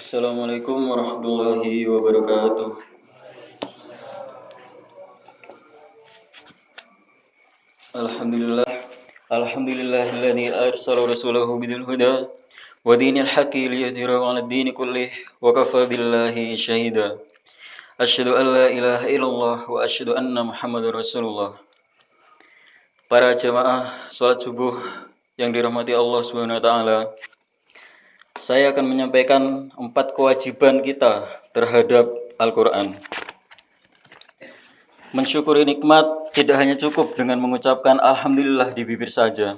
Assalamualaikum warahmatullahi wabarakatuh. Alhamdulillah. Alhamdulillahilladzi arsala rasulahu bidil huda wa dinil haqqi liyudhhirahu 'alad dini kullih wa kafa billahi syahida. Asyhadu an la ilaha illallah wa asyhadu anna Muhammadar Rasulullah. Para jamaah salat subuh yang dirahmati Allah Subhanahu wa taala. Saya akan menyampaikan 4 kewajiban kita terhadap Al-Qur'an. Mensyukuri nikmat tidak hanya cukup dengan mengucapkan alhamdulillah di bibir saja.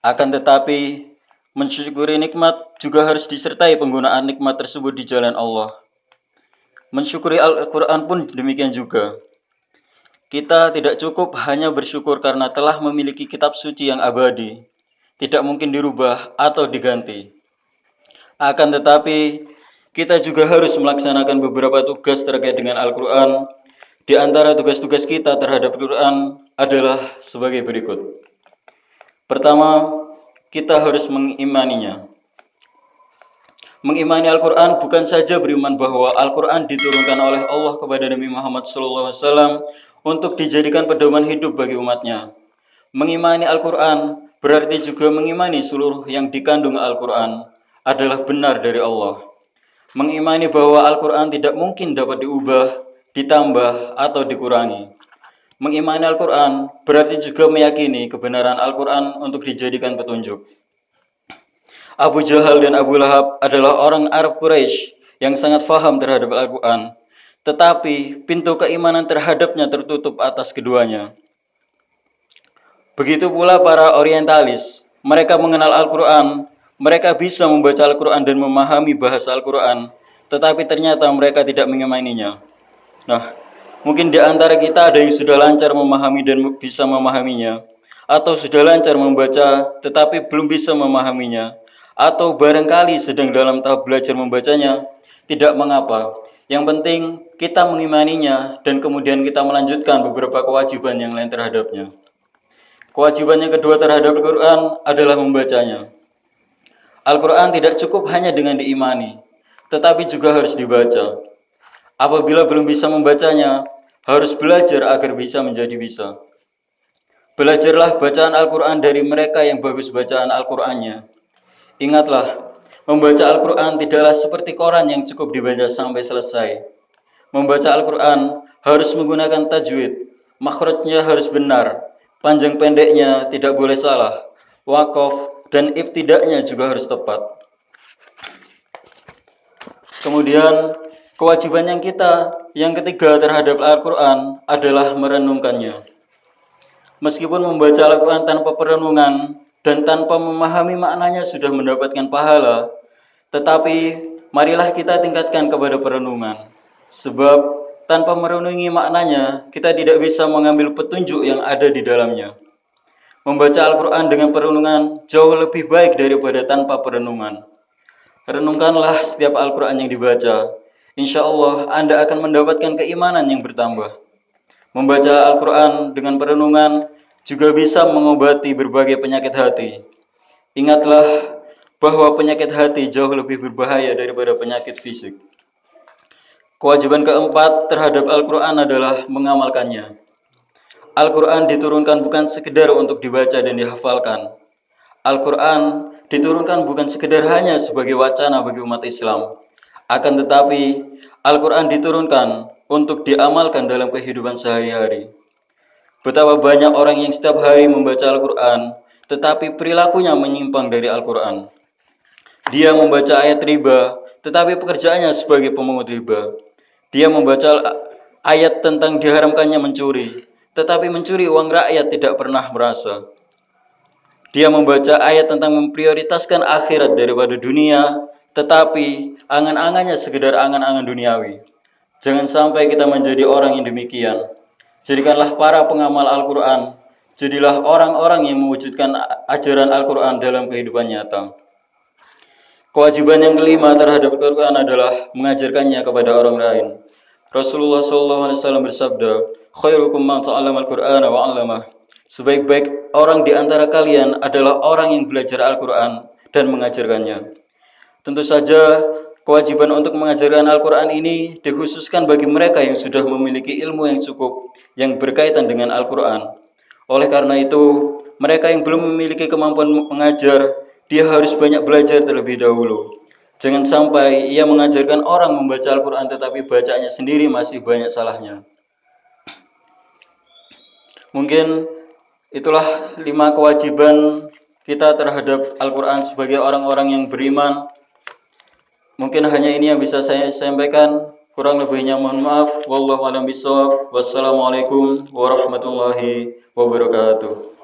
Akan tetapi, mensyukuri nikmat juga harus disertai penggunaan nikmat tersebut di jalan Allah. Mensyukuri Al-Qur'an pun demikian juga. Kita tidak cukup hanya bersyukur karena telah memiliki kitab suci yang abadi, tidak mungkin dirubah atau diganti. Akan tetapi, kita juga harus melaksanakan beberapa tugas terkait dengan Al-Qur'an. Di antara tugas-tugas kita terhadap Al-Qur'an adalah sebagai berikut. Pertama, kita harus mengimaninya. Mengimani Al-Qur'an bukan saja beriman bahwa Al-Qur'an diturunkan oleh Allah kepada Nabi Muhammad SAW untuk dijadikan pedoman hidup bagi umatnya. Mengimani Al-Qur'an berarti juga mengimani seluruh yang dikandung Al-Qur'an adalah benar dari Allah. Mengimani bahwa Al-Qur'an tidak mungkin dapat diubah, ditambah, atau dikurangi. Mengimani Al-Qur'an berarti juga meyakini kebenaran Al-Qur'an untuk dijadikan petunjuk. Abu Jahal dan Abu Lahab adalah orang Arab Quraisy yang sangat faham terhadap Al-Qur'an, tetapi pintu keimanan terhadapnya tertutup atas keduanya. Begitu pula para orientalis, mereka mengenal Al-Qur'an, mereka bisa membaca Al-Qur'an dan memahami bahasa Al-Qur'an, tetapi ternyata mereka tidak mengimaninya. Nah, mungkin di antara kita ada yang sudah lancar memahami dan bisa memahaminya, atau sudah lancar membaca tetapi belum bisa memahaminya, atau barangkali sedang dalam tahap belajar membacanya. Tidak mengapa. Yang penting kita mengimaninya dan kemudian kita melanjutkan beberapa kewajiban yang lain terhadapnya. Kewajibannya kedua terhadap Al-Qur'an adalah membacanya. Al-Qur'an tidak cukup hanya dengan diimani, tetapi juga harus dibaca. Apabila belum bisa membacanya, harus belajar agar bisa menjadi bisa. Belajarlah bacaan Al-Qur'an dari mereka yang bagus bacaan Al-Qur'annya. Ingatlah, membaca Al-Qur'an tidaklah seperti koran yang cukup dibaca sampai selesai. Membaca Al-Qur'an harus menggunakan tajwid, makhrajnya harus benar, panjang pendeknya tidak boleh salah, waqaf dan ibtida'nya juga harus tepat. Kemudian, kewajiban yang ketiga terhadap Al-Qur'an adalah merenungkannya. Meskipun membaca Al-Qur'an tanpa perenungan dan tanpa memahami maknanya sudah mendapatkan pahala, tetapi marilah kita tingkatkan kepada perenungan. Sebab tanpa merenungi maknanya, kita tidak bisa mengambil petunjuk yang ada di dalamnya. Membaca Al-Qur'an dengan perenungan jauh lebih baik daripada tanpa perenungan. Renungkanlah setiap Al-Qur'an yang dibaca. Insya Allah Anda akan mendapatkan keimanan yang bertambah. Membaca Al-Qur'an dengan perenungan juga bisa mengobati berbagai penyakit hati. Ingatlah bahwa penyakit hati jauh lebih berbahaya daripada penyakit fisik. Kewajiban keempat terhadap Al-Qur'an adalah mengamalkannya. Al-Qur'an diturunkan bukan sekedar untuk dibaca dan dihafalkan. Al-Qur'an diturunkan bukan sekedar hanya sebagai wacana bagi umat Islam. Akan tetapi, Al-Qur'an diturunkan untuk diamalkan dalam kehidupan sehari-hari. Betapa banyak orang yang setiap hari membaca Al-Qur'an, tetapi perilakunya menyimpang dari Al-Qur'an. Dia membaca ayat riba, tetapi pekerjaannya sebagai pemungut riba. Dia membaca ayat tentang diharamkannya mencuri, tetapi mencuri uang rakyat tidak pernah merasa. Dia membaca ayat tentang memprioritaskan akhirat daripada dunia, tetapi angan-angannya sekedar angan-angan duniawi. Jangan sampai kita menjadi orang yang demikian. Jadikanlah para pengamal Al-Qur'an, jadilah orang-orang yang mewujudkan ajaran Al-Qur'an dalam kehidupan nyata. Kewajiban yang kelima terhadap Al-Qur'an adalah mengajarkannya kepada orang lain. Rasulullah SAW bersabda, "Khairukum man ta'allama al-Qur'ana wa 'allamah." Sebaik-baik orang di antara kalian adalah orang yang belajar Al-Qur'an dan mengajarkannya. Tentu saja Kewajiban untuk mengajarkan Al-Quran ini dikhususkan bagi mereka yang sudah memiliki ilmu yang cukup yang berkaitan dengan Al-Quran. Oleh karena itu, mereka yang belum memiliki kemampuan mengajar, dia harus banyak belajar terlebih dahulu. Jangan sampai ia mengajarkan orang membaca Al-Quran tetapi bacanya sendiri masih banyak salahnya. Mungkin itulah 5 kewajiban kita terhadap Al-Quran sebagai orang-orang yang beriman. Mungkin hanya ini yang bisa saya sampaikan. Kurang lebihnya mohon maaf. Wallahu a'lam bishawab. Wassalamualaikum warahmatullahi wabarakatuh.